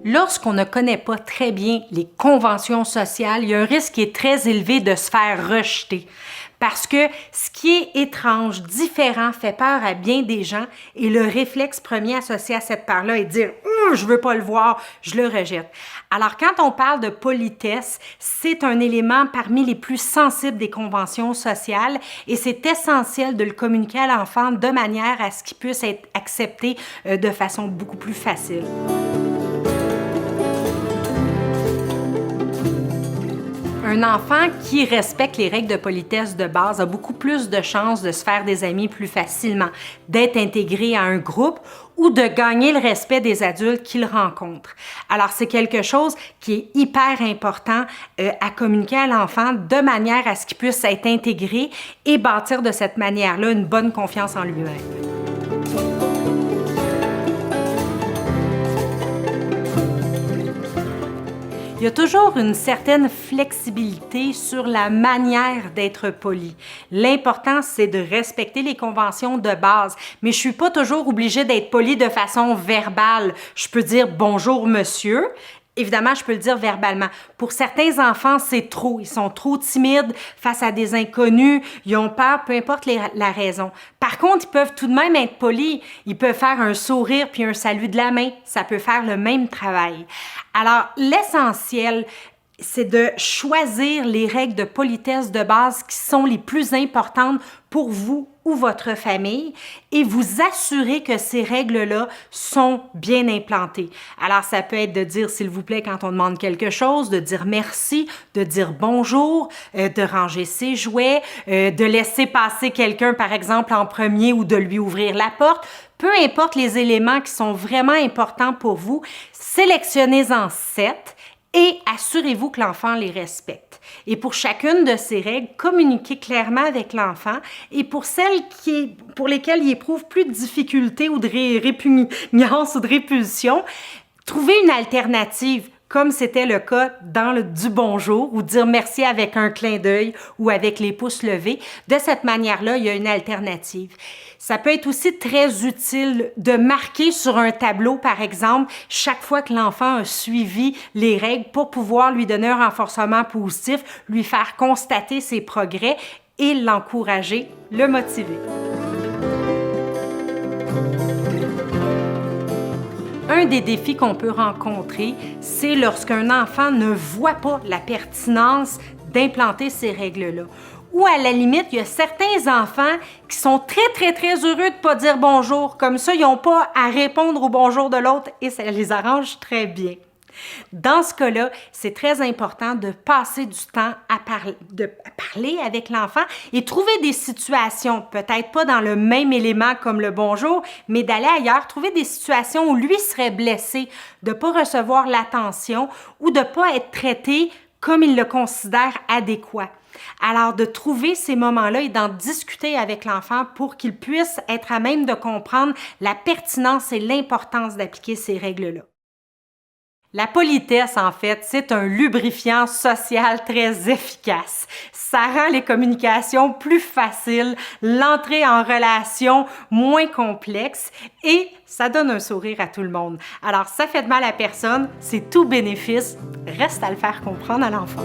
Lorsqu'on ne connaît pas très bien les conventions sociales, il y a un risque qui est très élevé de se faire rejeter. Parce que ce qui est étrange, différent, fait peur à bien des gens et le réflexe premier associé à cette peur-là est de dire « je veux pas le voir, je le rejette ». Alors quand on parle de politesse, c'est un élément parmi les plus sensibles des conventions sociales et c'est essentiel de le communiquer à l'enfant de manière à ce qu'il puisse être accepté de façon beaucoup plus facile. Un enfant qui respecte les règles de politesse de base a beaucoup plus de chances de se faire des amis plus facilement, d'être intégré à un groupe ou de gagner le respect des adultes qu'il rencontre. Alors, c'est quelque chose qui est hyper important à communiquer à l'enfant de manière à ce qu'il puisse être intégré et bâtir de cette manière-là une bonne confiance en lui-même. Il y a toujours une certaine flexibilité sur la manière d'être poli. L'important, c'est de respecter les conventions de base, mais je suis pas toujours obligée d'être poli de façon verbale. Je peux dire « bonjour, monsieur ». Évidemment, je peux le dire verbalement. Pour certains enfants, c'est trop. Ils sont trop timides face à des inconnus. Ils ont peur, peu importe la raison. Par contre, ils peuvent tout de même être polis. Ils peuvent faire un sourire puis un salut de la main. Ça peut faire le même travail. Alors, l'essentiel, c'est de choisir les règles de politesse de base qui sont les plus importantes pour vous ou votre famille et vous assurer que ces règles-là sont bien implantées. Alors, ça peut être de dire s'il vous plaît quand on demande quelque chose, de dire merci, de dire bonjour, de ranger ses jouets, de laisser passer quelqu'un, par exemple, en premier ou de lui ouvrir la porte. Peu importe les éléments qui sont vraiment importants pour vous, sélectionnez-en 7 et assurez-vous que l'enfant les respecte. Et pour chacune de ces règles, communiquez clairement avec l'enfant et pour celles pour lesquelles il éprouve plus de difficultés ou de répugnance ou de répulsion, trouvez une alternative comme c'était le cas dans le du bonjour ou dire merci avec un clin d'œil ou avec les pouces levés. De cette manière-là, il y a une alternative. Ça peut être aussi très utile de marquer sur un tableau, par exemple, chaque fois que l'enfant a suivi les règles pour pouvoir lui donner un renforcement positif, lui faire constater ses progrès et l'encourager, le motiver. Un des défis qu'on peut rencontrer, c'est lorsqu'un enfant ne voit pas la pertinence d'implanter ces règles-là. Ou à la limite, il y a certains enfants qui sont très heureux de ne pas dire bonjour. Comme ça, ils n'ont pas à répondre au bonjour de l'autre et ça les arrange très bien. Dans ce cas-là, c'est très important de passer du temps à parler avec l'enfant et trouver des situations, peut-être pas dans le même élément comme le bonjour, mais d'aller ailleurs, trouver des situations où lui serait blessé, de ne pas recevoir l'attention ou de ne pas être traité comme il le considère adéquat. Alors, de trouver ces moments-là et d'en discuter avec l'enfant pour qu'il puisse être à même de comprendre la pertinence et l'importance d'appliquer ces règles-là. La politesse, en fait, c'est un lubrifiant social très efficace. Ça rend les communications plus faciles, l'entrée en relation moins complexe et ça donne un sourire à tout le monde. Alors, ça fait de mal à personne, c'est tout bénéfice, reste à le faire comprendre à l'enfant.